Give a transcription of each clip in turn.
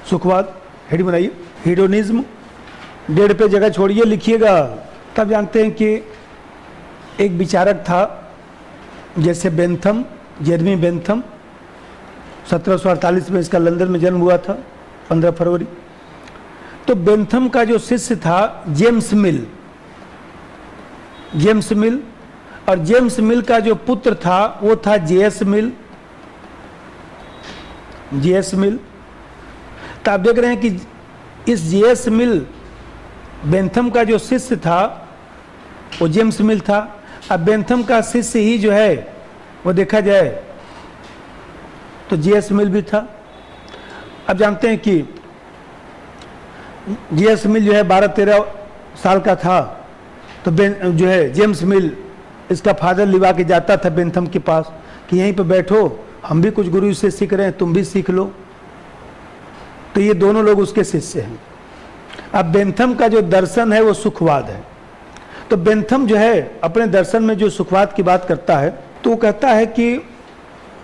सुखवाद, head बनाइए। Hedonism 1.5 पे जगह छोड़िए, लिखिएगा। तब जानते हैं कि एक विचारक था जैसे बेंथम, जेरमी बेंथम, 1748 में इसका लंदन में जन्म हुआ था, 15 फरवरी। तो बेंथम का जो शिष्य था जेम्स मिल, जेम्स मिल, और जेम्स मिल का जो पुत्र था वो था जेएस मिल, जेएस मिल। तो आप देख रहे हैं कि इस जेएस मिल, बेंथम का जो शिष्य था वो जेम्स मिल था। अब बेंथम का शिष्य ही जो है वो देखा जाए तो जेएस मिल भी था। अब जानते हैं कि जेएस मिल जो है 12-13 साल का था, तो जो है जेम्स मिल, इसका फादर लिवा के जाता था बेंथम के पास कि यहीं पे बैठो, हम भी कुछ गुरु से सीख रहे हैं, तुम भी सीख लो। तो ये दोनों लोग उसके शिष्य हैं। अब बेंथम का जो दर्शन है वो सुखवाद है। तो बेंथम जो है अपने दर्शन में जो सुखवाद की बात करता है, तो वो कहता है कि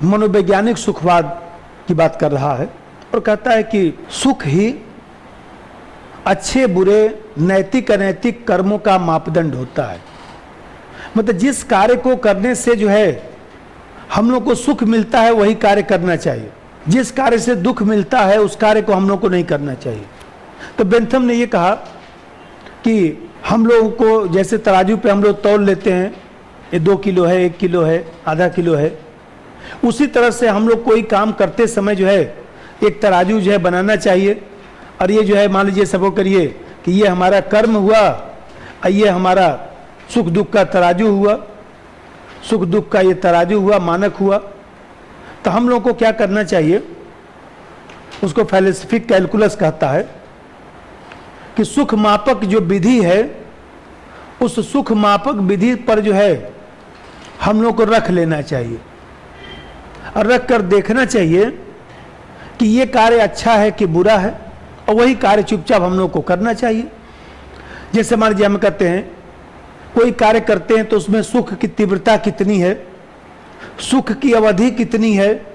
मनोवैज्ञानिक सुखवाद की बात कर रहा है, और कहता है कि सुख ही अच्छे बुरे नैतिक अनैतिक कर्मों का मापदंड होता है। मतलब जिस कार्य को करने से जो है हम लोग को सुख मिलता है वही कार्य करना चाहिए, जिस कार्य से दुख मिलता है उस कार्य को हम लोग को नहीं करना चाहिए। तो बेंथम ने ये कहा कि हम लोगों को जैसे तराजू पे हम लोग तौल लेते हैं, ये 2 किलो है, 1 किलो है, आधा किलो है, उसी तरह से हम लोग कोई काम करते समय जो है एक तराजू जो है बनाना चाहिए। और ये जो है मान लीजिए सबको करिए कि ये हमारा कर्म हुआ और ये हमारा सुख दुख का तराजू हुआ, सुख दुख का ये तराजू हुआ, मानक हुआ। तो हम लोग को क्या करना चाहिए, उसको फिलॉसफिक कैलकुलस कहता है कि सुख मापक जो विधि है उस सुख मापक विधि पर जो है हम लोग को रख लेना चाहिए और रख कर देखना चाहिए कि ये कार्य अच्छा है कि बुरा है, और वही कार्य चुपचाप हम लोग को करना चाहिए। जैसे मान लीजिए हम कहते हैं कोई कार्य करते हैं तो उसमें सुख की तीव्रता कितनी है, सुख की अवधि कितनी है,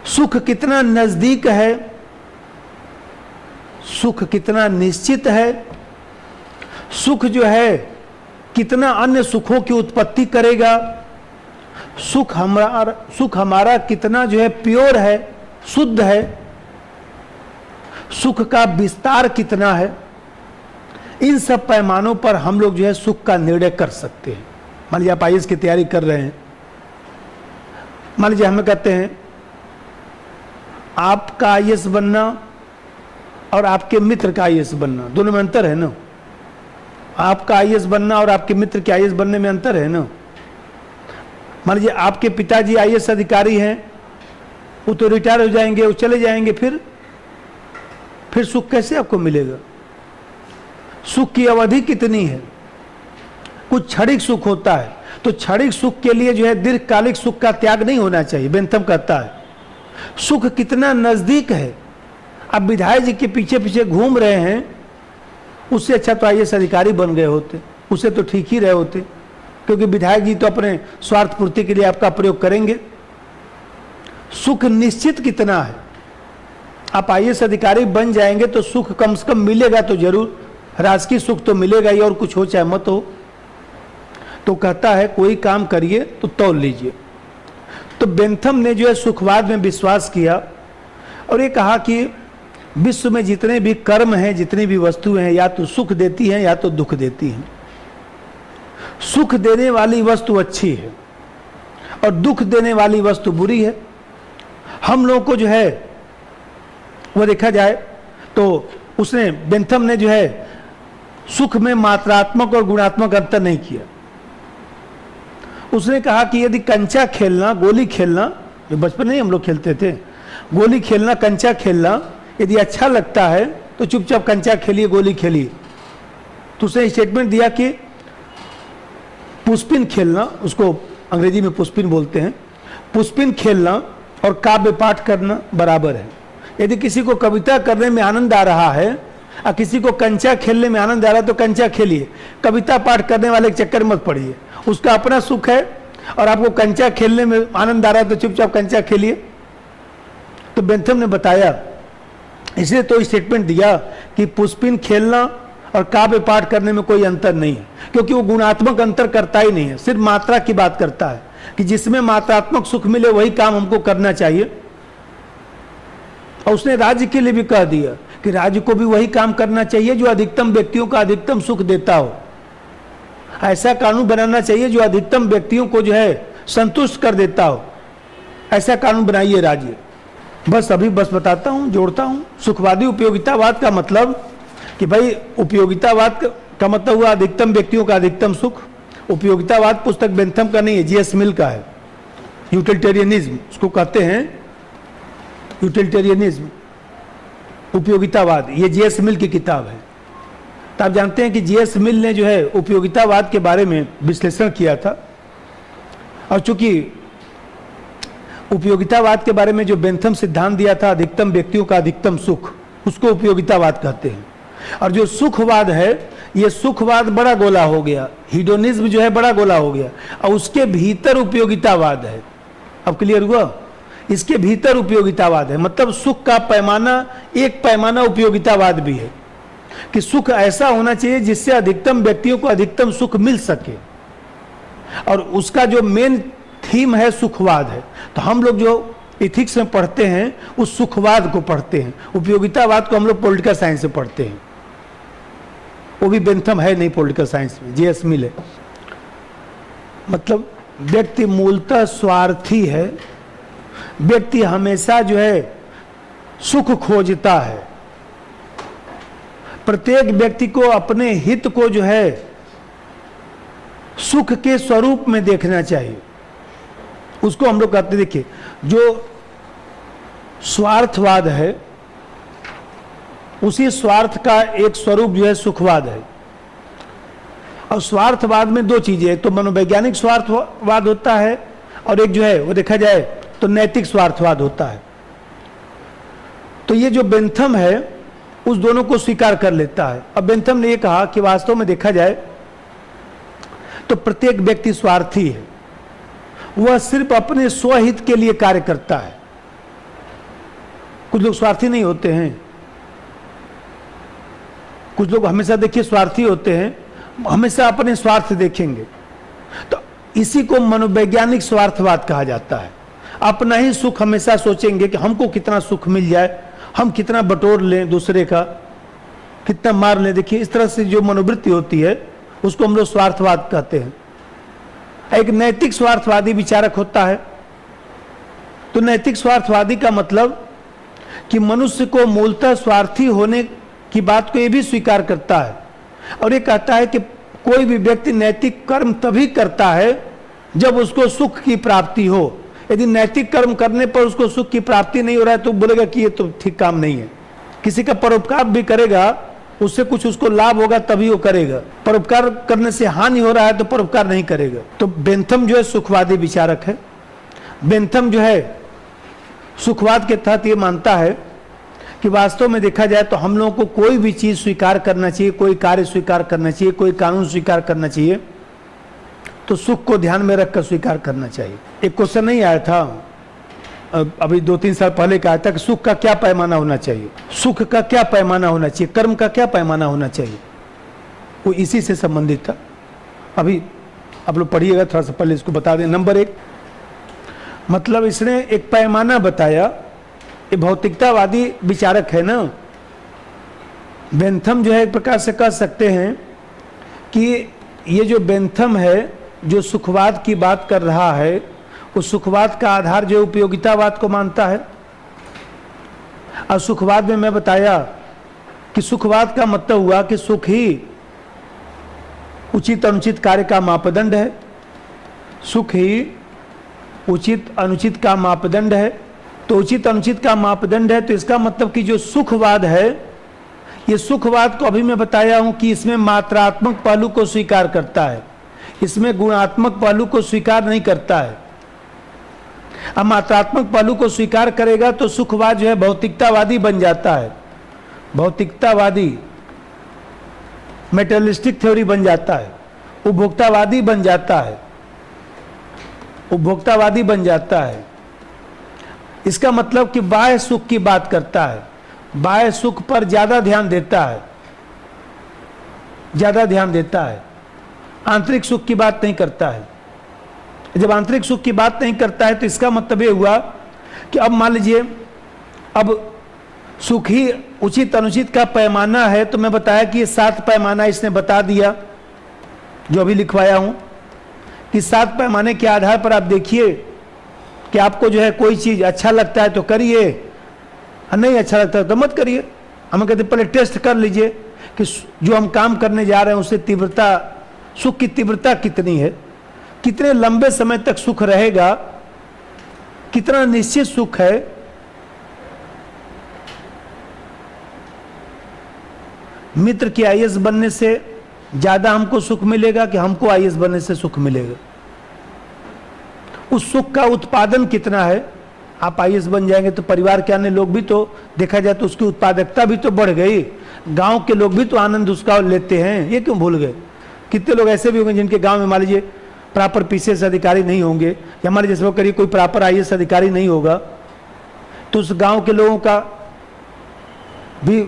सुख कितना नजदीक है, सुख कितना निश्चित है, सुख जो है कितना अन्य सुखों की उत्पत्ति करेगा, सुख हमारा कितना जो है प्योर है, शुद्ध है, सुख का विस्तार कितना है। इन सब पैमानों पर हम लोग जो है सुख का निर्णय कर सकते हैं। मान लीजिए आप आईएएस की तैयारी कर रहे हैं, मान लीजिए हमें कहते हैं आपका आईएएस बनना और आपके मित्र का आईएएस बनना, दोनों में अंतर है ना। आपका आईएएस बनना और आपके मित्र के आईएएस बनने में अंतर है ना। मान लीजिए आपके पिताजी आईएएस अधिकारी हैं, वो तो रिटायर हो जाएंगे, वो चले जाएंगे, फिर सुख कैसे आपको मिलेगा। सुख की अवधि कितनी है, कुछ क्षणिक सुख होता है, तो क्षणिक सुख के लिए जो है दीर्घकालिक सुख का त्याग नहीं होना चाहिए। बेंथम कहता है सुख कितना नजदीक है, अब विधायक जी के पीछे पीछे घूम रहे हैं, उससे अच्छा तो आईएएस अधिकारी बन गए होते, उससे तो ठीक ही रहे होते, क्योंकि विधायक जी तो अपने स्वार्थ पूर्ति के लिए आपका प्रयोग करेंगे। सुख निश्चित कितना है, आप आईएएस अधिकारी बन जाएंगे तो सुख कम से कम मिलेगा तो जरूर, राजकीय सुख तो मिलेगा ही, और कुछ हो चाहे मत हो। तो कहता है कोई काम करिए तो तौल लीजिए। तो बेंथम ने जो है सुखवाद में विश्वास किया और ये कहा कि विश्व में जितने भी कर्म हैं, जितनी भी वस्तुएं हैं, या तो सुख देती हैं या तो दुख देती हैं। सुख देने वाली वस्तु अच्छी है और दुख देने वाली वस्तु बुरी है। हम लोग को जो है वो देखा जाए तो उसने, बेंथम ने जो है सुख में मात्रात्मक और गुणात्मक अंतर नहीं किया। उसने कहा कि यदि कंचा खेलना, गोली खेलना, जो बचपन में हम लोग खेलते थे, गोली खेलना, कंचा खेलना यदि अच्छा लगता है तो चुपचाप कंचा खेलिए, गोली खेलिए। तो उसने स्टेटमेंट दिया कि पुष्पिन खेलना, उसको अंग्रेजी में पुष्पिन बोलते हैं, पुष्पिन खेलना और काव्य पाठ करना बराबर है। यदि किसी को कविता करने में आनंद आ रहा है और किसी को कंचा खेलने में आनंद आ रहा है तो कंचा खेलिए, कविता पाठ करने वाले के चक्कर मत पड़िए, उसका अपना सुख है। और आपको कंचा खेलने में आनंद आ रहा है तो चुपचाप कंचा खेलिए। तो बेंथम ने बताया इसलिए तो स्टेटमेंट दिया कि पुष्पिन खेलना और काव्य पाठ करने में कोई अंतर नहीं है, क्योंकि वो गुणात्मक अंतर करता ही नहीं है, सिर्फ मात्रा की बात करता है कि जिसमें मात्रात्मक सुख मिले वही काम हमको करना चाहिए। और उसने राज्य के लिए भी कह दिया कि राज्य को भी वही काम करना चाहिए जो अधिकतम व्यक्तियों का अधिकतम सुख देता हो। ऐसा कानून बनाना चाहिए जो अधिकतम व्यक्तियों को जो है संतुष्ट कर देता हो, ऐसा कानून बनाइए राज्य। बस अभी बताता हूँ, जोड़ता हूँ। सुखवादी उपयोगितावाद का मतलब कि भाई उपयोगितावाद का मतलब हुआ अधिकतम व्यक्तियों का अधिकतम सुख। उपयोगितावाद पुस्तक बेंथम का नहीं है, जीएस मिल का है। यूटिलिटेरियनिज्म उसको कहते हैं, यूटिलिटेरियनिज्म उपयोगितावाद, ये जीएस मिल की किताब है। तो आप जानते हैं कि जीएस मिल ने जो है उपयोगितावाद के बारे में विश्लेषण किया था, और चूंकि उपयोगितावाद के बारे में जो बेंथम सिद्धांत दिया था अधिकतम व्यक्तियों का अधिकतम सुख, उसको उपयोगितावाद कहते हैं। और जो सुखवाद है, ये सुखवाद बड़ा गोला हो गया, हीडोनिज्म जो है बड़ा गोला हो गया, और उसके भीतर उपयोगितावाद है। अब क्लियर हुआ? इसके भीतर उपयोगितावाद है, मतलब सुख का पैमाना, एक पैमाना उपयोगितावाद भी है कि सुख ऐसा होना चाहिए जिससे अधिकतम व्यक्तियों को अधिकतम सुख मिल सके, और उसका जो मेन थीम है सुखवाद है। तो हम लोग जो इथिक्स में पढ़ते हैं उस सुखवाद को पढ़ते हैं। उपयोगितावाद को हम लोग पॉलिटिकल साइंस से पढ़ते हैं, वो भी बेंथम है नहीं पॉलिटिकल साइंस में, जीएस मिल है। मतलब व्यक्ति मूलतः स्वार्थी है, व्यक्ति हमेशा जो है सुख खोजता है। प्रत्येक व्यक्ति को अपने हित को जो है सुख के स्वरूप में देखना चाहिए, उसको हम लोग कहते हैं। देखिए, जो स्वार्थवाद है उसी स्वार्थ का एक स्वरूप जो है सुखवाद है। और स्वार्थवाद में दो चीजें, एक तो मनोवैज्ञानिक स्वार्थवाद होता है, और एक जो है वो देखा जाए तो नैतिक स्वार्थवाद होता है। तो ये जो बेंथम है उस दोनों को स्वीकार कर लेता है। अब बेंथम ने ये कहा कि वास्तव में देखा जाए तो प्रत्येक व्यक्ति स्वार्थी है, वह सिर्फ अपने स्वहित के लिए कार्य करता है। कुछ लोग स्वार्थी नहीं होते हैं, कुछ लोग हमेशा देखिए स्वार्थी होते हैं, हमेशा अपने स्वार्थ देखेंगे। तो इसी को मनोवैज्ञानिक स्वार्थवाद कहा जाता है। अपना ही सुख हमेशा सोचेंगे कि हमको कितना सुख मिल जाए, हम कितना बटोर लें दूसरे का, कितना मार लें। देखिए, इस तरह से जो मनोवृत्ति होती है उसको हम लोग स्वार्थवाद कहते हैं। एक नैतिक स्वार्थवादी विचारक होता है। तो नैतिक स्वार्थवादी का मतलब कि मनुष्य को मूलतः स्वार्थी होने की बात को ये भी स्वीकार करता है, और ये कहता है कि कोई भी व्यक्ति नैतिक कर्म तभी करता है जब उसको सुख की प्राप्ति हो। यदि नैतिक कर्म करने पर उसको सुख की प्राप्ति नहीं हो रहा है तो बोलेगा कि ये तो ठीक काम नहीं है। किसी का परोपकार भी करेगा, उससे कुछ उसको लाभ होगा तभी वो करेगा, परोपकार करने से हानि हो रहा है तो परोपकार नहीं करेगा। तो बेंथम जो है सुखवादी विचारक है। बेंथम जो है सुखवाद के तहत ये मानता है कि वास्तव में देखा जाए तो हम लोगों को कोई भी चीज स्वीकार करना चाहिए, कोई कार्य स्वीकार करना चाहिए, कोई कानून स्वीकार करना चाहिए तो सुख को ध्यान में रखकर स्वीकार करना चाहिए। एक क्वेश्चन नहीं आया था अभी 2-3 साल पहले का आया था कि सुख का क्या पैमाना होना चाहिए, सुख का क्या पैमाना होना चाहिए, कर्म का क्या पैमाना होना चाहिए, वो इसी से संबंधित था। अभी आप लोग पढ़िएगा, थोड़ा सा पहले इसको बता दें। नंबर 1, मतलब इसने एक पैमाना बताया। ये भौतिकतावादी विचारक है ना, बेंथम जो है एक प्रकार से कह सकते हैं कि ये जो बेंथम है जो सुखवाद की बात कर रहा है, उस सुखवाद का आधार जो उपयोगितावाद को मानता है। और सुखवाद में मैं बताया कि सुखवाद का मतलब हुआ कि सुख ही उचित अनुचित कार्य का मापदंड है, सुख ही उचित अनुचित का मापदंड है। तो उचित अनुचित का मापदंड है, तो इसका मतलब कि जो सुखवाद है, ये सुखवाद को अभी मैं बताया हूं कि इसमें मात्रात्मक पहलू को स्वीकार करता है, इसमें गुणात्मक पहलू को स्वीकार नहीं करता है। अब मात्रात्मक पहलू को स्वीकार करेगा तो सुखवाद जो है भौतिकतावादी बन जाता है, भौतिकतावादी मेटेरियलिस्टिक थ्योरी बन जाता है, उपभोक्तावादी बन जाता है, उपभोक्तावादी बन जाता है। इसका मतलब कि बाह्य सुख की बात करता है, बाह्य सुख पर ज्यादा ध्यान देता है, ज्यादा ध्यान देता है, आंतरिक सुख की बात नहीं करता है। जब आंतरिक सुख की बात नहीं करता है तो इसका मतलब ये हुआ कि अब मान लीजिए, अब सुख ही उचित अनुचित का पैमाना है। तो मैं बताया कि ये 7 पैमाना इसने बता दिया, जो अभी लिखवाया हूं कि 7 पैमाने के आधार पर आप देखिए कि आपको जो है कोई चीज अच्छा लगता है तो करिए, नहीं अच्छा लगता है तो मत करिए। हम कहते पहले टेस्ट कर लीजिए कि जो हम काम करने जा रहे हैं उससे तीव्रता, सुख की तीव्रता कितनी है, कितने लंबे समय तक सुख रहेगा, कितना निश्चित सुख है। मित्र के आईएएस बनने से ज्यादा हमको सुख मिलेगा कि हमको आईएएस बनने से सुख मिलेगा? उस सुख का उत्पादन कितना है? आप आईएएस बन जाएंगे तो परिवार के अन्य लोग भी तो, देखा जाए तो उसकी उत्पादकता भी तो बढ़ गई, गांव के लोग भी तो आनंद उसका लेते हैं। ये क्यों भूल गए? कितने लोग ऐसे भी होंगे जिनके गांव में मान लीजिए प्रॉपर पीसीएस अधिकारी नहीं होंगे, या हमारे जैसे लोग करिए कोई प्रॉपर आईएएस अधिकारी नहीं होगा, तो उस गांव के लोगों का भी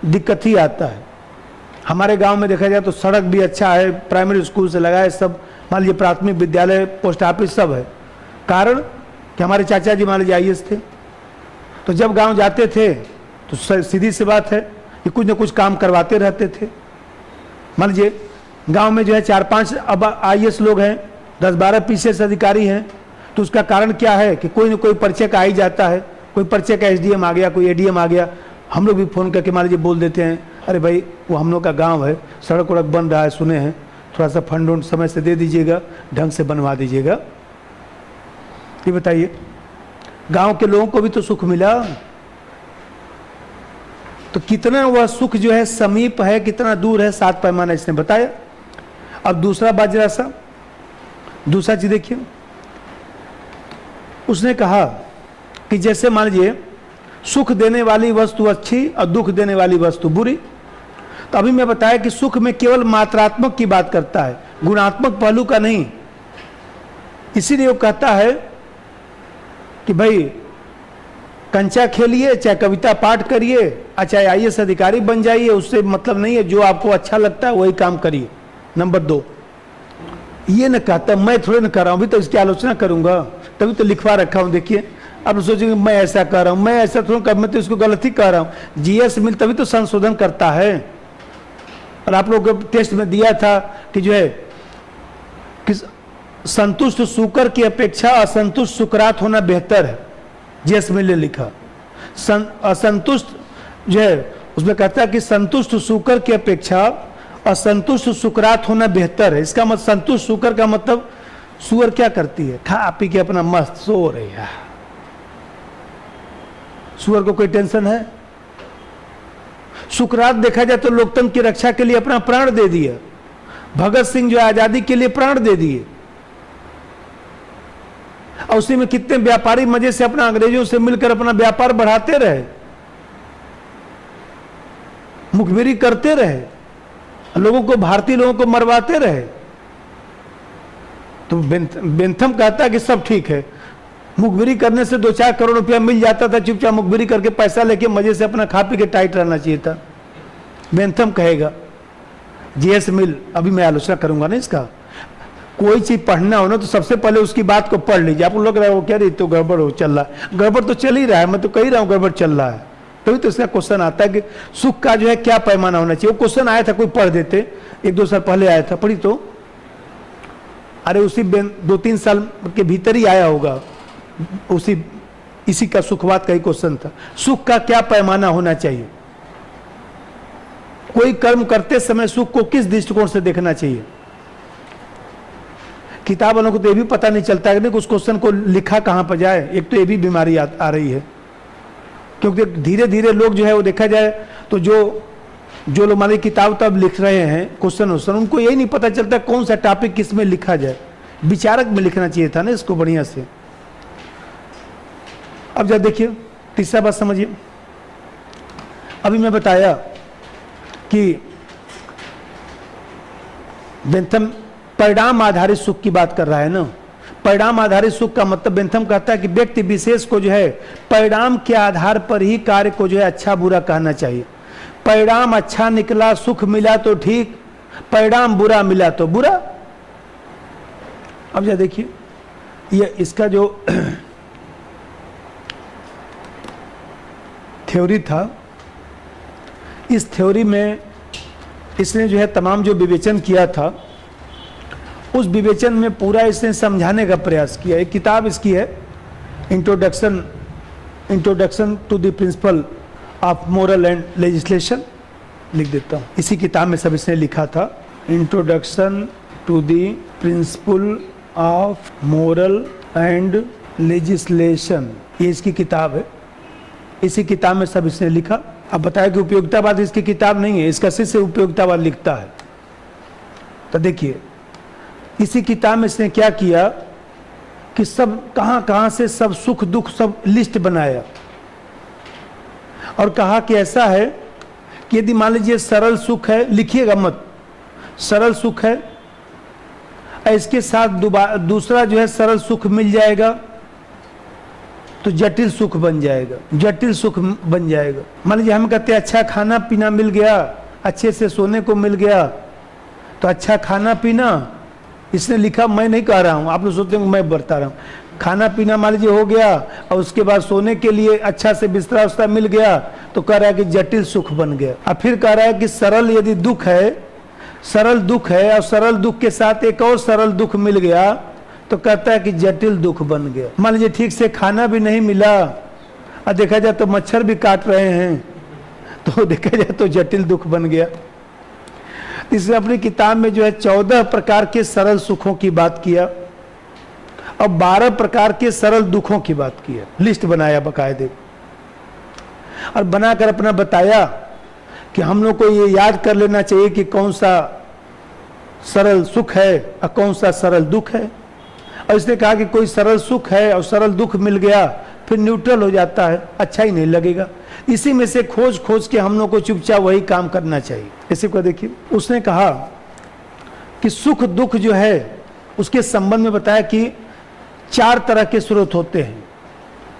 दिक्कत ही आता है। हमारे गांव में देखा जाए तो सड़क भी अच्छा है, प्राइमरी स्कूल से लगा है, सब मान लीजिए प्राथमिक विद्यालय, पोस्ट ऑफिस सब है। कारण कि हमारे चाचा जी मान लीजिए आईएएस थे, तो जब गांव जाते थे तो सीधी सी बात है कि कुछ न कुछ काम करवाते रहते थे। मान लीजिए गांव में जो है 4-5 अब आईएएस लोग हैं, 10-12 पीसीएस अधिकारी हैं, तो उसका कारण क्या है कि कोई न कोई परिचय का आ ही जाता है। कोई परिचय का एसडीएम आ गया, कोई एडीएम आ गया, हम लोग भी फोन करके मान लीजिए बोल देते हैं, अरे भाई वो हम लोग का गांव है, सड़क वड़क बन रहा है, सुने हैं, थोड़ा सा फंड वंड समय से दे दीजिएगा, ढंग से बनवा दीजिएगा। ये बताइए, गांव के लोगों को भी तो सुख मिला। तो कितना वह सुख जो है समीप है, कितना दूर है, 7 पैमाना इसने बताया। अब दूसरा बात जरा सा, दूसरा चीज देखिए, उसने कहा कि जैसे मान लीजिए सुख देने वाली वस्तु अच्छी और दुख देने वाली वस्तु बुरी। तो अभी मैं बताया कि सुख में केवल मात्रात्मक की बात करता है, गुणात्मक पहलू का नहीं। इसीलिए वो कहता है कि भाई कंचा खेलिए, चाहे कविता पाठ करिए, चाहे आईएएस अधिकारी बन जाइए, उससे मतलब नहीं है, जो आपको अच्छा लगता है वही काम करिए। नंबर 2, ये न कहता मैं थोड़े न कर रहा हूं, अभी तो इसकी आलोचना करूंगा, तभी तो लिखवा रखा हूं। देखिए अब सोचेंगे मैं ऐसा कर रहा हूं, मैं ऐसा थोड़ा कर, मैं तो इसको गलत ही कर रहा हूं। जीएस मिल तभी तो संशोधन करता है। और आप लोगों को टेस्ट में दिया था कि जो है कि संतुष्ट शुकर की अपेक्षा असंतुष्ट सुकरात होना बेहतर है। जीएस मिल ने लिखा, असंतुष्ट जो है उसमें कहता है कि संतुष्ट शुकर की अपेक्षा असंतुष्ट सुकरात होना बेहतर है। इसका मतलब संतुष्ट शुकर का मतलब सुअर क्या करती है, खा पी के अपना मस्त सो रही है। सुअर को कोई टेंशन है? सुकरात देखा जाए तो लोकतंत्र की रक्षा के लिए अपना प्राण दे दिया। भगत सिंह जो आजादी के लिए प्राण दे दिए, और उसी में कितने व्यापारी मजे से अपना अंग्रेजों से मिलकर अपना व्यापार बढ़ाते रहे, मुखबिरी करते रहे, लोगों को, भारतीय लोगों को मरवाते रहे। तो बेंथम कहता है कि सब ठीक है, मुखबिरी करने से 2-4 करोड़ रुपया मिल जाता था, चुपचाप मुखबिरी करके पैसा लेके मजे से अपना खा पी के टाइट रहना चाहिए था, बेंथम कहेगा। जीएस मिल, अभी मैं आलोचना करूंगा ना इसका। कोई चीज पढ़ना हो ना तो सबसे पहले उसकी बात को पढ़ लीजिए। आप लोग वो कह रहे तो गड़बड़ हो चल रहा है, गड़बड़ तो चल ही रहा है, मैं तो कह रहा हूँ गड़बड़ चल रहा है। तभी तो इसका क्वेश्चन आता है कि सुख का जो है क्या पैमाना होना चाहिए। वो क्वेश्चन आया था, कोई पढ़ देते, 1-2 साल पहले आया था, पढ़ी तो, अरे उसी 2-3 साल के भीतर ही आया होगा, उसी इसी का सुखवाद का ही क्वेश्चन था। सुख का क्या पैमाना होना चाहिए, कोई कर्म करते समय सुख को किस दृष्टिकोण से देखना चाहिए। किताब वालों को तो ये भी पता नहीं चलता है कि उस क्वेश्चन को लिखा कहां पर जाए। एक तो ये भी बीमारी आ रही है, क्योंकि धीरे धीरे लोग जो है वो देखा जाए तो जो लोग हमारी किताब तब लिख रहे हैं क्वेश्चन, उनको यही नहीं पता चलता कौन सा टॉपिक किस में लिखा जाए। विचारक में लिखना चाहिए था ना इसको बढ़िया से। अब जब देखिए तीसरा बात समझिए, अभी मैं बताया कि बेंथम परिणाम आधारित सुख की बात कर रहा है ना। परिणाम आधारित सुख का मतलब बेंथम कहता है कि व्यक्ति विशेष को जो है परिणाम के आधार पर ही कार्य को जो है अच्छा बुरा कहना चाहिए। परिणाम अच्छा निकला, सुख मिला तो ठीक, परिणाम बुरा मिला तो बुरा। अब जरा देखिए, ये इसका जो थ्योरी था, इस थ्योरी में इसने जो है तमाम जो विवेचन किया था, उस विवेचन में पूरा इसने समझाने का प्रयास किया। एक किताब इसकी है, introduction to the principle of moral and legislation, लिख देता हूँ। इसी किताब में सब इसने लिखा था, introduction to the principle of moral and legislation, ये इसकी किताब है। इसी किताब में सब इसने लिखा। अब बताया कि उपयोगितावाद इसकी किताब नहीं है, इसका शिष्य उपयोगितावाद लिखता है। तो देखिए, इसी किताब में इसने क्या किया कि सब कहाँ से सब सुख दुख सब लिस्ट बनाया और कहा कि ऐसा है कि यदि मान लीजिए सरल सुख है, लिखिएगा मत, सरल सुख है, इसके साथ दूसरा जो है सरल सुख मिल जाएगा तो जटिल सुख बन जाएगा, जटिल सुख बन जाएगा। मान लीजिए हम कहते हैं अच्छा खाना पीना मिल गया, अच्छे से सोने को मिल गया, तो अच्छा खाना पीना, इसने लिखा, मैं नहीं कह रहा हूँ, आप लोग सोचते हैं मैं बता रहा हूँ। खाना पीना मान लीजिए हो गया और उसके बाद सोने के लिए अच्छा से बिस्तरा उस्तरा मिल गया, तो कह रहा है कि जटिल सुख बन गया। अब फिर कह रहा है कि सरल यदि दुख है, सरल दुख है और सरल दुख के साथ एक और सरल दुख मिल गया, तो कहता है कि जटिल दुख बन गया। मान लीजिए ठीक से खाना भी नहीं मिला और देखा जाए तो मच्छर भी काट रहे हैं, तो देखा जाए तो जटिल दुख बन गया। इसने अपनी किताब में जो है 14 प्रकार के सरल सुखों की बात किया और 12 प्रकार के सरल दुखों की बात किया, लिस्ट बनाया बाकायदे, और बनाकर अपना बताया कि हम लोग को ये याद कर लेना चाहिए कि कौन सा सरल सुख है और कौन सा सरल दुख है। और इसने कहा कि कोई सरल सुख है और सरल दुख मिल गया फिर न्यूट्रल हो जाता है, अच्छा ही नहीं लगेगा। इसी में से खोज खोज के हम लोग को चुपचाप वही काम करना चाहिए। इसी को देखिए, उसने कहा कि सुख दुख जो है उसके संबंध में बताया कि 4 तरह के स्रोत होते हैं।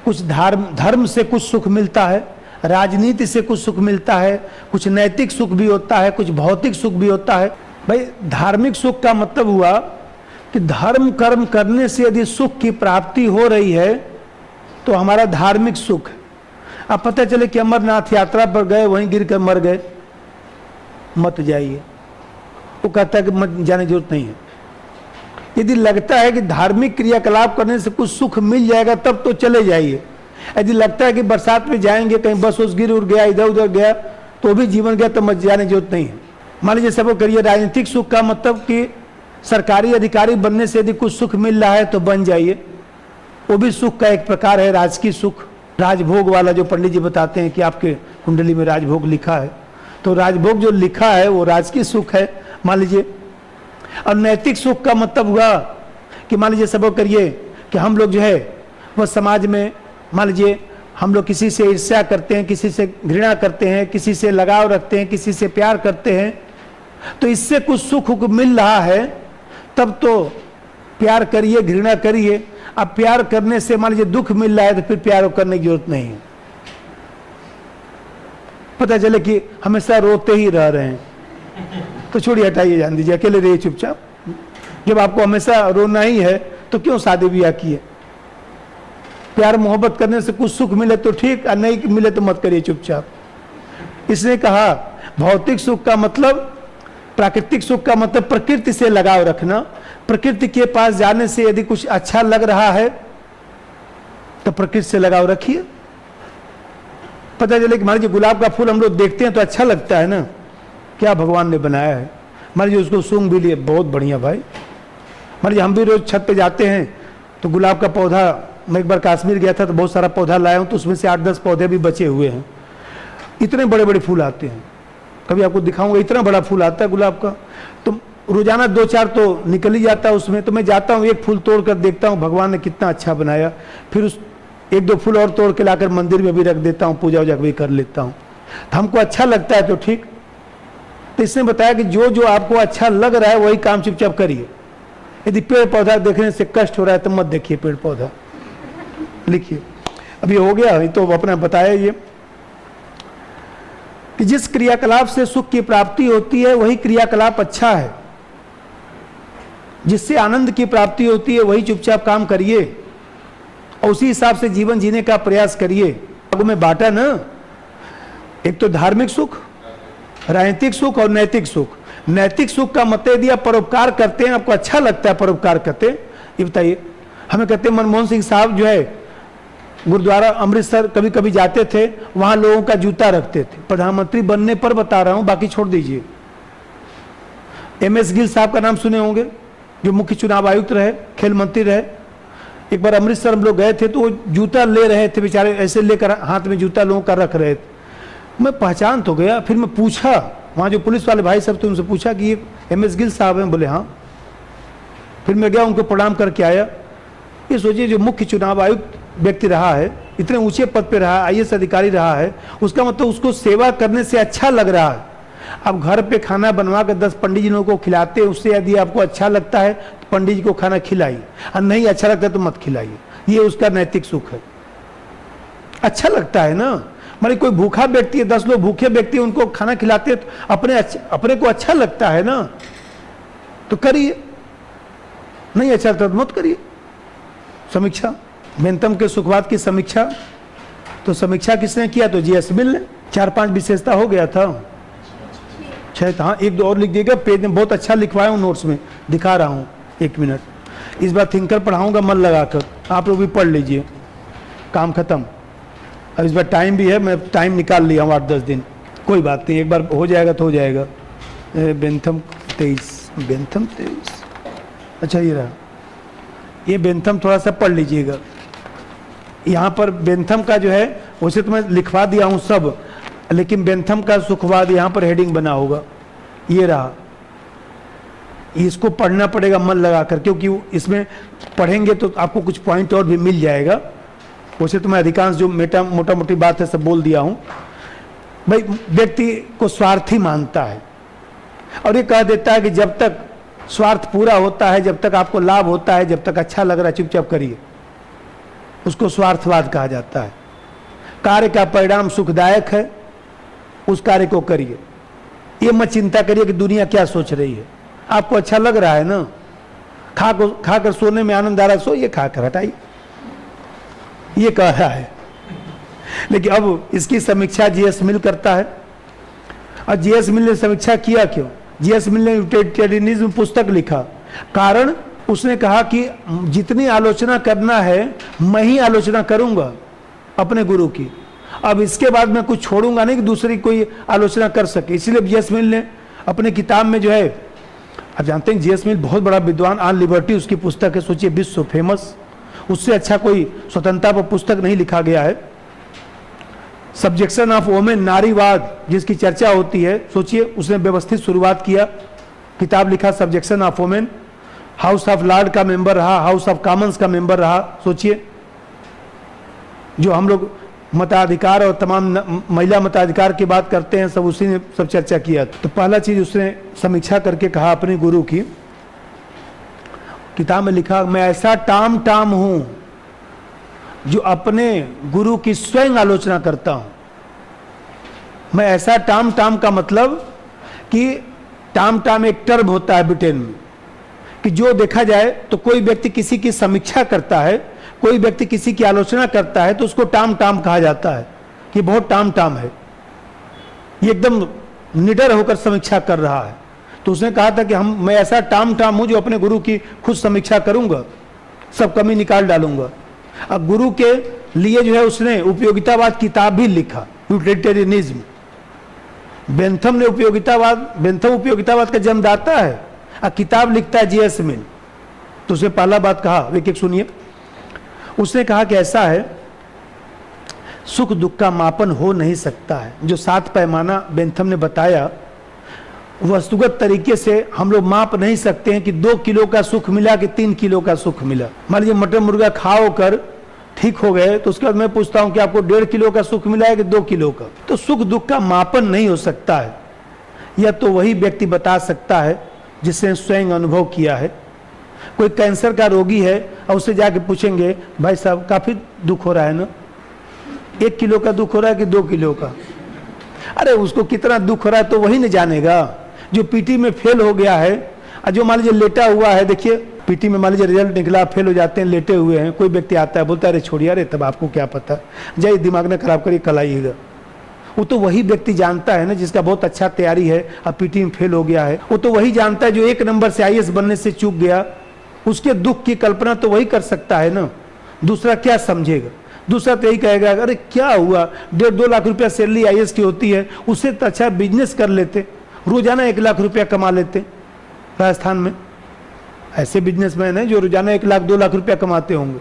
कुछ धर्म से कुछ सुख मिलता है, राजनीति से कुछ सुख मिलता है, कुछ नैतिक सुख भी होता है, कुछ भौतिक सुख भी होता है। भाई धार्मिक सुख का मतलब हुआ कि धर्म कर्म करने से यदि सुख की प्राप्ति हो रही है तो हमारा धार्मिक सुख है। अब पता चले कि अमरनाथ यात्रा पर गए, वहीं गिर कर मर गए, मत जाइए। वो कहता है कि मत जाने की जरूरत नहीं है। यदि लगता है कि धार्मिक क्रियाकलाप करने से कुछ सुख मिल जाएगा तब तो चले जाइए। यदि लगता है कि बरसात में जाएंगे, कहीं बस उस गिर उड़ गया, इधर उधर गया तो भी जीवन गया, तो मत जाने की जरूरत नहीं है। मान लीजिए सब करिए राजनीतिक सुख का मतलब कि सरकारी अधिकारी बनने से यदि कुछ सुख मिल रहा है तो बन जाइए, वो भी सुख का एक प्रकार है, राजकीय सुख। राजभोग वाला जो पंडित जी बताते हैं कि आपके कुंडली में राजभोग लिखा है, तो राजभोग जो लिखा है वो राजकीय सुख है, मान लीजिए। और नैतिक सुख का मतलब हुआ कि मान लीजिए सब करिए कि हम लोग जो है वह समाज में मान लीजिए हम लोग किसी से ईर्ष्या करते हैं, किसी से घृणा करते हैं, किसी से लगाव रखते हैं, किसी से प्यार करते हैं, तो इससे कुछ सुख मिल रहा है तब तो प्यार करिए, घृणा करिए। अब प्यार करने से मान लीजिए दुख मिल रहा है तो फिर प्यार करने की जरूरत नहीं है। पता चले कि हमेशा रोते ही रह रहे हैं तो छोड़िए, हटाइए, जान दीजिए, अकेले रहिए चुपचाप। जब आपको हमेशा रोना ही है तो क्यों शादी ब्याह किए। प्यार मोहब्बत करने से कुछ सुख मिले तो ठीक, और नहीं मिले तो मत करिए चुपचाप। इसने कहा भौतिक सुख का मतलब, प्राकृतिक सुख का मतलब प्रकृति से लगाव रखना। प्रकृति के पास जाने से यदि कुछ अच्छा लग रहा है तो प्रकृति से लगाव रखिए। पता चले कि मान लीजिए गुलाब का फूल हम लोग देखते हैं तो अच्छा लगता है ना, क्या भगवान ने बनाया है। मान लीजिए उसको सूंघ भी लिए, बहुत बढ़िया भाई। मान लीजिए हम भी रोज छत पे जाते हैं तो गुलाब का पौधा, मैं एक बार कश्मीर गया था तो बहुत सारा पौधा लाया हूँ, तो उसमें से 8-10 पौधे भी बचे हुए हैं। इतने बड़े बड़े फूल आते हैं, कभी आपको दिखाऊंगा, इतना बड़ा फूल आता है गुलाब का। तो रोजाना 2-4 तो निकल ही जाता है उसमें। तो मैं जाता हूँ, एक फूल तोड़ कर देखता हूँ भगवान ने कितना अच्छा बनाया, फिर उस 1-2 फूल और तोड़ के लाकर मंदिर में भी रख देता हूँ, पूजा वूजा भी कर लेता हूँ। तो हमको अच्छा लगता है तो ठीक। तो इसने बताया कि जो जो आपको अच्छा लग रहा है वही काम चुपचाप करिए। यदि पेड़ पौधा देखने से कष्ट हो रहा है तो मत देखिए पेड़ पौधा, लिखिए। अभी हो गया, अभी तो अपना बताया ये कि जिस क्रियाकलाप से सुख की प्राप्ति होती है वही क्रियाकलाप अच्छा है, जिससे आनंद की प्राप्ति होती है वही चुपचाप काम करिए और उसी हिसाब से जीवन जीने का प्रयास करिए। भागों में बांटा ना, एक तो धार्मिक सुख, राजनीतिक सुख और नैतिक सुख। नैतिक सुख का मतलब दिया परोपकार करते हैं, आपको अच्छा लगता है परोपकार करते हैं, ये बताइए। हमें कहते हैं मनमोहन सिंह साहब जो है गुरुद्वारा अमृतसर कभी कभी जाते थे, वहां लोगों का जूता रखते थे। प्रधानमंत्री बनने पर बता रहा हूं, बाकी छोड़ दीजिए। MS गिल साहब का नाम सुने होंगे, जो मुख्य चुनाव आयुक्त रहे, खेल मंत्री रहे। एक बार अमृतसर हम लोग गए थे तो वो जूता ले रहे थे बेचारे, ऐसे लेकर हाथ में जूता लोगों का रख रहे थे। मैं पहचान तो गया, फिर मैं पूछा, वहाँ जो पुलिस वाले भाई साहब थे उनसे पूछा कि ये MS गिल साहब हैं? बोले हाँ। फिर मैं गया, उनको प्रणाम करके आया। ये सोचिए जो मुख्य चुनाव आयुक्त व्यक्ति रहा है, इतने ऊंचे पद पे रहा है, IAS अधिकारी रहा है, उसका मतलब उसको सेवा करने से अच्छा लग रहा है। आप घर पे खाना बनवा कर 10 पंडित जी को खिलाते हैं, उससे यदि आपको अच्छा लगता है तो पंडित जी को खाना खिलाइए, और नहीं अच्छा लगता है तो मत खिलाइए। ये उसका नैतिक सुख है। अच्छा लगता है ना, माने कोई भूखा व्यक्ति है, 10 लोग भूखे व्यक्ति उनको खाना खिलाते हैं तो अपने को अच्छा लगता है ना, तो करिए। नहीं अच्छा लगता तो मत करिए। समीक्षा, बेंथम के सुखवाद की समीक्षा, तो समीक्षा किसने किया? तो GS मिल ने। 4-5 विशेषता हो गया था, 6 था। हाँ, 1-2 और लिख दिएगा, पेज में बहुत अच्छा लिखवाया हूँ, नोट्स में दिखा रहा हूँ, 1 मिनट। इस बार थिंकर पढ़ाऊंगा मन लगाकर, आप लोग भी पढ़ लीजिए, काम खत्म। अब इस बार टाइम भी है, मैं टाइम निकाल लिया हूँ 8-10 दिन, कोई बात नहीं, एक बार हो जाएगा तो हो जाएगा। बेंथम 23, बेंथम 23, अच्छा ये रहा, ये बेंथम थोड़ा सा पढ़ लीजिएगा। यहाँ पर बेंथम का जो है उसे तो मैं लिखवा दिया हूँ सब, लेकिन बेंथम का सुखवाद यहाँ पर हेडिंग बना होगा, ये रहा। इसको पढ़ना पड़ेगा मन लगाकर, क्योंकि इसमें पढ़ेंगे तो आपको कुछ पॉइंट और भी मिल जाएगा। वैसे तो मैं अधिकांश जो मोटा मोटी बात है सब बोल दिया हूँ। भाई व्यक्ति को स्वार्थी मानता है और ये कह देता है कि जब तक स्वार्थ पूरा होता है, जब तक आपको लाभ होता है, जब तक अच्छा लग रहा है चुपचाप करिए, उसको स्वार्थवाद कहा जाता है। कार्य का परिणाम सुखदायक है, उस कार्य को करिए। ये मत चिंता करिए कि दुनिया क्या सोच रही है, आपको अच्छा लग रहा है ना, खाकर सोने में आनंद आ रहा है, सोइए, खाकर हटाइए, ये कह रहा है। लेकिन अब इसकी समीक्षा GS मिल करता है। और GS मिल ने समीक्षा किया क्यों? GS मिल ने यूटिलिटेरियनिज्म पुस्तक लिखा, कारण उसने कहा कि जितनी आलोचना करना है मैं ही आलोचना करूंगा अपने गुरु की, अब इसके बाद मैं कुछ छोड़ूंगा नहीं कि दूसरी कोई आलोचना कर सके। इसलिए GS मिल ने अपने किताब में जो है, आप जानते हैं GS मिल बहुत बड़ा विद्वान, ऑन लिबर्टी उसकी पुस्तक है, सोचिए विश्व फेमस, उससे अच्छा कोई स्वतंत्रता पर पुस्तक नहीं लिखा गया है। सब्जेक्शन ऑफ वोमेन, नारीवाद जिसकी चर्चा होती है, सोचिए उसने व्यवस्थित शुरुआत किया, किताब लिखा subjection of women. House of Lord का मेंबर रहा, हाउस ऑफ कॉमन्स का मेंबर रहा। सोचिए जो हम लोग मताधिकार और तमाम महिला मताधिकार की बात करते हैं, सब उसी ने सब चर्चा किया। तो पहला चीज उसने समीक्षा करके कहा अपने गुरु की, किताब में लिखा, मैं ऐसा टाम टाम हूं जो अपने गुरु की स्वयं आलोचना करता हूं। मैं ऐसा टाम टाम का मतलब कि टाम टाम एक टर्म होता है ब्रिटेन में, कि जो देखा जाए तो कोई व्यक्ति किसी की समीक्षा करता है, कोई व्यक्ति किसी की आलोचना करता है तो उसको टाम टाम कहा जाता है कि बहुत टाम टाम है, ये एकदम निडर होकर समीक्षा कर रहा है। तो उसने कहा था कि मैं ऐसा टाम टाम हूं जो अपने गुरु की खुद समीक्षा करूंगा, सब कमी निकाल डालूंगा। अब गुरु के लिए जो है उसने उपयोगितावाद किताब भी लिखा, यूटिलिटेरियनिज्म। बेंथम ने बेंथम उपयोगितावाद का जन्मदाता है, और किताब लिखता है GS मिल। तो उसने पहला बात कहा, एक सुनिए, उसने कहा कि ऐसा है, सुख दुख का मापन हो नहीं सकता है। जो 7 पैमाना बेंथम ने बताया, वस्तुगत तरीके से हम लोग माप नहीं सकते हैं कि 2 किलो का सुख मिला कि 3 किलो का सुख मिला। मान लीजिए मटन मुर्गा खाओ कर ठीक हो गए, तो उसके बाद मैं पूछता हूं कि आपको 1.5 किलो का सुख मिला है कि 2 किलो का? तो सुख दुख का मापन नहीं हो सकता है। यह तो वही व्यक्ति बता सकता है जिसने स्वयं अनुभव किया है। कोई कैंसर का रोगी है और उससे जाके पूछेंगे भाई साहब काफी दुख हो रहा है ना, 1 किलो का दुख हो रहा है कि 2 किलो का? अरे उसको कितना दुख हो रहा है तो वही नहीं जानेगा। जो पीटी में फेल हो गया है और जो मान लीजिए लेटा हुआ है, देखिए पीटी में मान लीजिए रिजल्ट निकला, फेल हो जाते हैं, लेटे हुए हैं, कोई व्यक्ति आता है बोलता है अरे छोड़िए, अरे तब आपको क्या पता, जाइए दिमाग न खराब करिए, कल आइएगा। वो तो वही व्यक्ति जानता है ना जिसका बहुत अच्छा तैयारी है और पीटी में फेल हो गया है। वो तो वही जानता है जो 1 नंबर से आईएएस बनने से चूक गया, उसके दुख की कल्पना तो वही कर सकता है ना। दूसरा क्या समझेगा? दूसरा तो यही कहेगा अरे क्या हुआ, 1.5-2 लाख रुपया सैलरी आईएएस की होती है, उससे तो अच्छा बिजनेस कर लेते, रोजाना 1 लाख रुपया कमा लेते। राजस्थान में ऐसे बिजनेसमैन हैं जो रोजाना 1 लाख 2 लाख रुपया कमाते होंगे।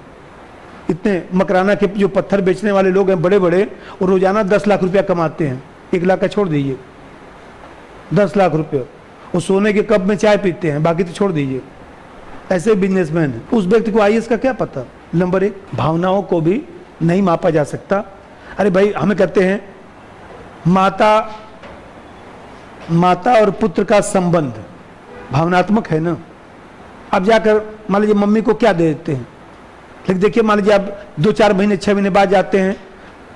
इतने मकराना के जो पत्थर बेचने वाले लोग हैं बड़े बड़े, वो रोजाना 10 लाख रुपया कमाते हैं। 1 लाख का छोड़ दीजिए, 10 लाख रुपया। वो सोने के कप में चाय पीते हैं, बाकी तो छोड़ दीजिए। ऐसे बिजनेसमैन है। उस व्यक्ति को आईएएस का क्या पता? नंबर 1, भावनाओं को भी नहीं मापा जा सकता। अरे भाई हमें कहते हैं माता और पुत्र का संबंध भावनात्मक है ना। अब जाकर मान लीजिए मम्मी को क्या दे देते हैं, लेकिन देखिए मान लीजिए आप 2-4 महीने 6 महीने बाद जाते हैं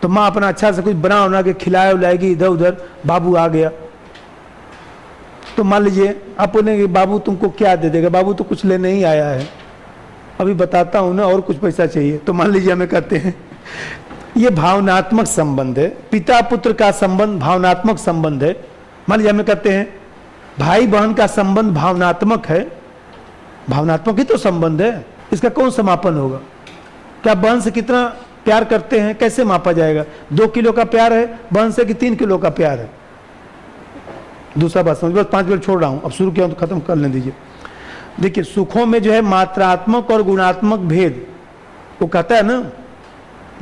तो माँ अपना अच्छा से कुछ बना के खिलाया उलाएगी, इधर उधर बाबू आ गया तो मान लीजिए आप बोलेंगे बाबू तुमको क्या दे देगा, बाबू तो कुछ लेने ही आया है, अभी बताता हूँ ना और कुछ पैसा चाहिए। तो मान लीजिए हमें कहते हैं ये भावनात्मक संबंध है, पिता पुत्र का संबंध भावनात्मक संबंध है। मान लीजिए हमें कहते हैं भाई बहन का संबंध भावनात्मक है, भावनात्मक ही तो संबंध है, इसका कौन समापन होगा? क्या बहन से कितना प्यार करते हैं कैसे मापा जाएगा? 2 किलो का प्यार है बहन से कि 3 किलो का प्यार है? दूसरा बात समझ, बस 5 मिनट छोड़ रहा हूं, अब शुरू किया तो खत्म कर लें दीजिए। देखिए सुखों में जो है मात्रात्मक और गुणात्मक भेद, वो कहता है ना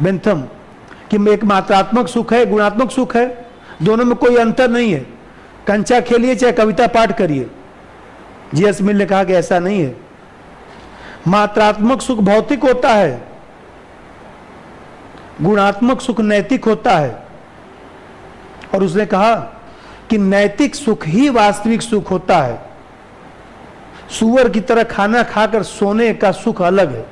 बेंथम कि एक मात्रात्मक सुख है, गुणात्मक सुख है, दोनों में कोई अंतर नहीं है। कंचा खेलिए चाहे कविता पाठ करिए। जीएस मिल ने कहा कि ऐसा नहीं है। मात्रात्मक सुख भौतिक होता है, गुणात्मक सुख नैतिक होता है। और उसने कहा कि नैतिक सुख ही वास्तविक सुख होता है। सूअर की तरह खाना खाकर सोने का सुख अलग है।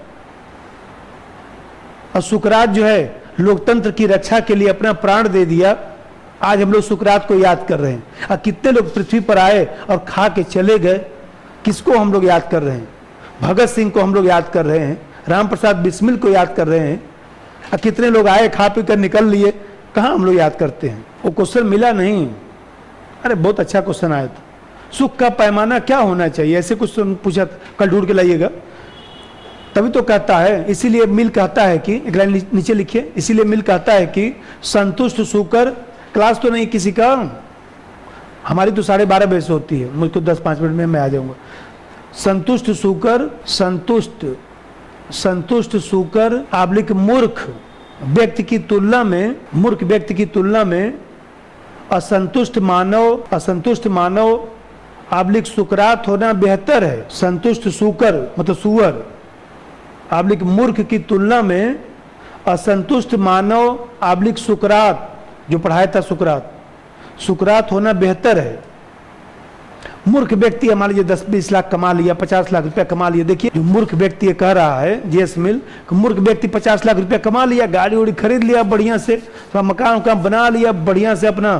और सुकरात जो है लोकतंत्र की रक्षा के लिए अपना प्राण दे दिया। आज हम लोग सुकरात को याद कर रहे हैं। और कितने लोग पृथ्वी पर आए और खा के चले गए, किसको हम लोग याद कर रहे हैं? भगत सिंह को हम लोग याद कर रहे हैं, राम प्रसाद बिस्मिल को याद कर रहे हैं। और कितने लोग आए खा पी कर निकल लिए, कहाँ हम लोग याद करते हैं? वो क्वेश्चन मिला नहीं। अरे बहुत अच्छा क्वेश्चन आया था, सुख का पैमाना क्या होना चाहिए, ऐसे कुछ पूछा, कल ढूंढ के लाइएगा। तभी तो कहता है, इसीलिए मिल कहता है कि, एक लाइन नीचे लिखिए, इसीलिए मिल कहता है कि संतुष्ट सूकर, क्लास तो नहीं किसी का, हमारी तो 12:30 बजे से होती है, मुझको 10-5 मिनट में मैं आ जाऊंगा। संतुष्ट सूकर, संतुष्ट सूकर आब्लिक मूर्ख व्यक्ति की तुलना में, मूर्ख व्यक्ति की तुलना में असंतुष्ट मानव आब्लिक सुकरात होना बेहतर है। संतुष्ट सूकर मतलब सुअर आब्लिक मूर्ख की तुलना में असंतुष्ट मानव आब्लिक सुकरात, जो पढ़ाया था सुकरात होना बेहतर है। मूर्ख व्यक्ति मान लीजिए 10-20 लाख कमा लिया, 50 लाख रुपया कमा लिया। देखिए जो मूर्ख व्यक्ति कह रहा है जीएस मिल, मूर्ख व्यक्ति 50 लाख रुपया कमा लिया, गाड़ी उड़ी खरीद लिया बढ़िया से, मकान उकान बना लिया बढ़िया से, अपना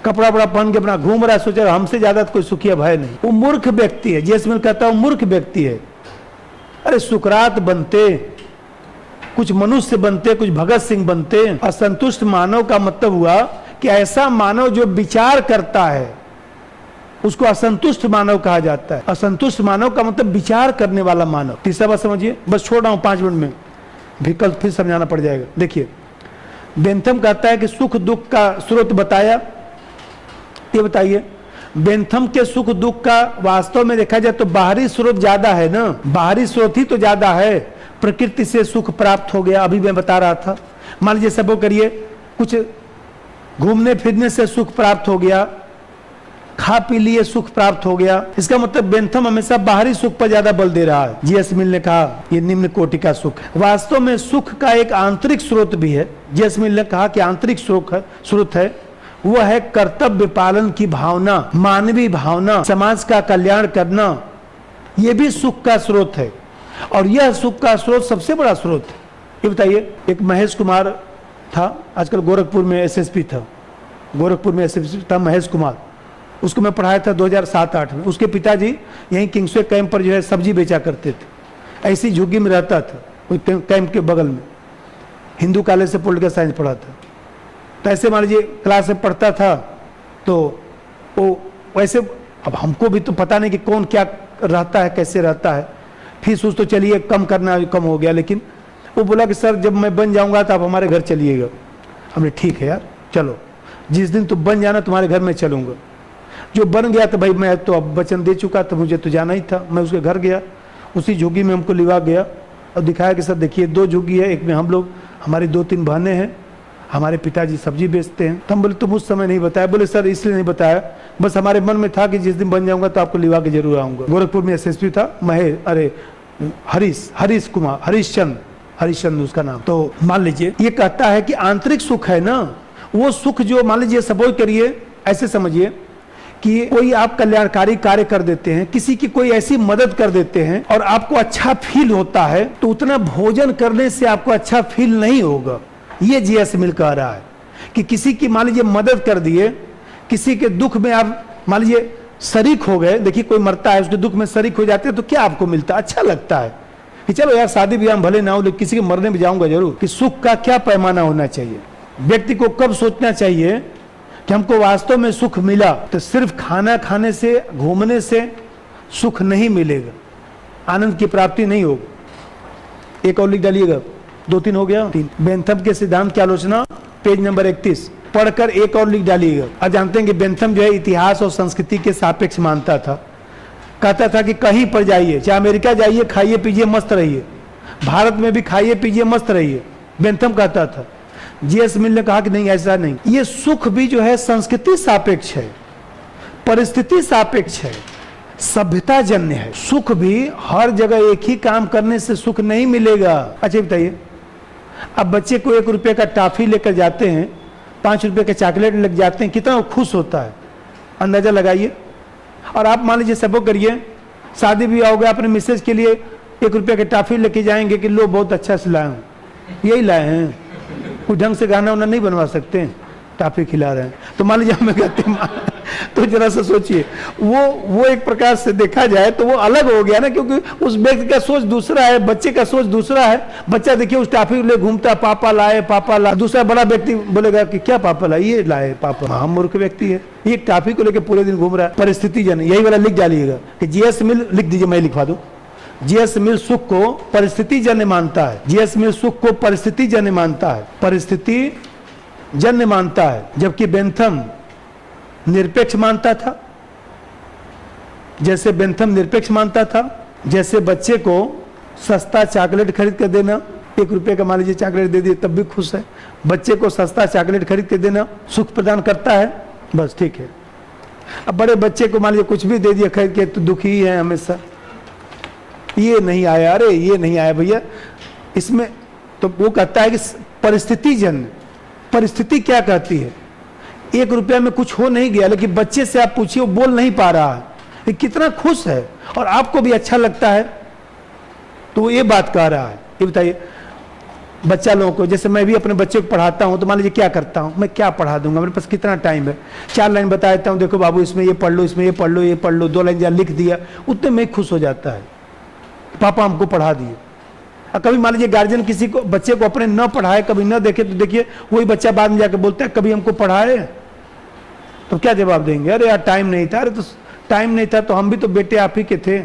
कपड़ा बड़ा पहन के अपना घूम रहा है, सोचा हमसे ज्यादा तो कोई सुखी भाई नहीं। वो मूर्ख व्यक्ति है, जीएस मिल कहता है मूर्ख व्यक्ति है। अरे सुकरात बनते, कुछ मनुष्य बनते, कुछ भगत सिंह बनते। असंतुष्ट मानव का मतलब हुआ कि ऐसा मानव जो विचार करता है उसको असंतुष्ट मानव कहा जाता है। असंतुष्ट मानव का मतलब विचार करने वाला मानव। तीसरा बात समझिए, बस छोड़ रहा हूं 5 मिनट में, भी कल फिर समझाना पड़ जाएगा। देखिए बेंथम कहता है कि सुख दुख का स्रोत बताया। ये बताइए बेंथम के सुख दुख का वास्तव में देखा जाए तो बाहरी स्रोत ज्यादा है ना, बाहरी स्रोत ही तो ज्यादा है। प्रकृति से सुख प्राप्त हो गया, अभी मैं बता रहा था। मान लीजिए सबको करिए, कुछ घूमने फिरने से सुख प्राप्त हो गया, खा पी लिए सुख प्राप्त हो गया। इसका मतलब बेंथम हमेशा बाहरी सुख पर ज्यादा बल दे रहा है। जीएस मिल ने कहा ये निम्न कोटि का सुख है। वास्तव में सुख का एक आंतरिक स्रोत भी है। जीएस मिल ने कहा कि आंतरिक स्रोत है, वह है कर्तव्य पालन की भावना, मानवीय भावना, समाज का कल्याण करना, ये भी सुख का स्रोत है, और यह सुख का स्रोत सबसे बड़ा स्रोत है। ये बताइए, एक महेश कुमार था, आजकल गोरखपुर में एसएसपी था, गोरखपुर में एसएसपी था महेश कुमार, उसको मैं पढ़ाया था 2007-8 में। उसके पिताजी यहीं किंग्सवे कैंप पर जो है सब्जी बेचा करते थे, ऐसी झुग्गी में रहता था, कैंप के बगल में। हिंदू कॉलेज से पॉलिटिकल साइंस पढ़ा था। तो ऐसे मान लीजिए क्लास में पढ़ता था, तो वो वैसे, अब हमको भी तो पता नहीं कि कौन क्या रहता है, कैसे रहता है। फीस उस तो चलिए कम करना कम हो गया, लेकिन वो बोला कि सर जब मैं बन जाऊंगा तो आप हमारे घर चलिएगा। हमने ठीक है यार चलो, जिस दिन तुम बन जाना तुम्हारे घर में चलूँगा। जो बन गया तो भाई मैं तो अब वचन दे चुका था, मुझे तो जाना ही था। मैं उसके घर गया, उसी झुग्गी में हमको लिवा गया और दिखाया कि सर देखिए 2 झुग्गी है, एक में हम लोग, हमारी 2-3 बहनें हैं, हमारे पिताजी सब्जी बेचते हैं। तो हम बोले तुम उस समय नहीं बताया। बोले सर इसलिए नहीं बताया, बस हमारे मन में था कि जिस दिन बन जाऊंगा तो आपको लिवा के जरूर आऊँगा। गोरखपुर में एसएसपी था हरीशचंद्र उसका नाम। तो मान लीजिए ये कहता है कि आंतरिक सुख है ना, वो सुख जो मान लीजिए सपोज करिए, ऐसे समझिए कि कोई आप कल्याणकारी कार्य कर देते हैं, किसी की कोई ऐसी मदद कर देते हैं और आपको अच्छा फील होता है, तो उतना भोजन करने से आपको अच्छा फील नहीं होगा। ये जीएस मिल कह रहा है कि किसी की मान लीजिए मदद कर दिए, किसी के दुख में आप मान लीजिए शरीक हो गए। देखिए कोई मरता है, उसके दुख में शरीक हो जाते हैं, तो क्या आपको मिलता है? अच्छा लगता है कि चलो यार शादी ब्याह भले ना हो, लेकिन किसी के मरने में जाऊंगा जरूर। कि सुख का क्या पैमाना होना चाहिए? व्यक्ति को कब सोचना चाहिए कि हमको वास्तव में सुख मिला? तो सिर्फ खाना खाने से, घूमने से सुख नहीं मिलेगा, आनंद की प्राप्ति नहीं होगी। एक और लिख डालिएगा, 2-3 हो गया, 3। बेंथम के सिद्धांत की आलोचना, पेज नंबर 31 पढ़कर एक और लिख डालिएगा। आप जानते हैं कि बेंथम जो है इतिहास और संस्कृति के सापेक्ष मानता था। कहता था कि कहीं पर जाइए, चाहे अमेरिका जाइए, खाइए पीजिए मस्त रहिए, भारत में भी खाइए पीजिए मस्त रहिए, बेंथम कहता था। जीएस मिल ने कहा कि नहीं, ऐसा नहीं। ये सुख भी जो है संस्कृति सापेक्ष है, परिस्थिति सापेक्ष है, सभ्यता जन्य है। सुख भी हर जगह एक ही काम करने से सुख नहीं मिलेगा। अच्छा बताइए, अब बच्चे को 1 रुपये का टॉफी लेकर जाते हैं, 5 रुपये का चॉकलेट लेकर जाते हैं, कितना खुश होता है, अंदाजा लगाइए। और आप मान लीजिए सबको करिए, शादी भी आओगे, अपने मिसेज के लिए 1 रुपये का टॉफी लेके जाएंगे कि लो बहुत अच्छा से लाए हूँ, यही लाए हैं, कोई ढंग से गाना वाना नहीं बनवा सकते, टॉफी खिला रहे हैं। तो मान लीजिए हमें कहते हैं, तो जरा सा सोचिए, वो एक प्रकार से देखा जाए तो वो अलग हो गया ना, क्योंकि उस व्यक्ति का सोच दूसरा है, बच्चे का सोच दूसरा है। बच्चा देखिए उस टॉफी ले घूमता है, पापा लाए पापा लाए। दूसरा बड़ा व्यक्ति बोलेगा कि क्या पापा लाए? ये लाए पापा। हम मूर्ख व्यक्ति है, ये टॉफी को लेकर पूरे दिन घूम रहा है। परिस्थिति जन, यही वाला लिख डालिएगा कि जीएस मिल, लिख दीजिए, मैं लिखवा दूं। जीएस मिल सुख को परिस्थिति जन्य मानता है। जीएस मिल सुख को परिस्थिति जन्य मानता है, परिस्थिति जन्य मानता है, जबकि बेंथम निरपेक्ष मानता था। जैसे बेंथम निरपेक्ष मानता था, जैसे बच्चे को सस्ता चॉकलेट खरीद कर देना, 1 रुपये का मान लीजिए चॉकलेट दे दिए तब भी खुश है, बच्चे को सस्ता चॉकलेट खरीद कर देना सुख प्रदान करता है, बस ठीक है। अब बड़े बच्चे को मान लीजिए कुछ भी दे दिया खरीद के, तो दुखी ही है हमेशा, ये नहीं आया, अरे ये नहीं आया भैया इसमें। तो वो कहता है कि परिस्थिति जन्य, परिस्थिति क्या कहती है? 1 रुपया में कुछ हो नहीं गया, लेकिन बच्चे से आप पूछिए, वो बोल नहीं पा रहा है, ये कितना खुश है और आपको भी अच्छा लगता है, तो वो ये बात कह रहा है। ये बताइए बच्चा लोगों को, जैसे मैं भी अपने बच्चे को पढ़ाता हूँ, तो मान लीजिए क्या करता हूँ, मैं क्या पढ़ा दूंगा, मेरे पास कितना टाइम है, 4 लाइन बता देता हूँ, देखो बाबू इसमें ये पढ़ लो, इसमें ये पढ़ लो, ये पढ़ लो, 2 लाइन जहाँ लिख दिया, उतने में खुश हो जाता है, पापा हमको पढ़ा दिए। और कभी मान लीजिए गार्जियन किसी को, बच्चे को अपने न पढ़ाए, कभी न देखे, तो देखिए वही बच्चा बाद में जाकर बोलता है कभी हमको पढ़ाए, तो क्या जवाब देंगे? अरे यार टाइम नहीं था। अरे तो टाइम नहीं था तो हम भी तो बेटे आप ही के थे।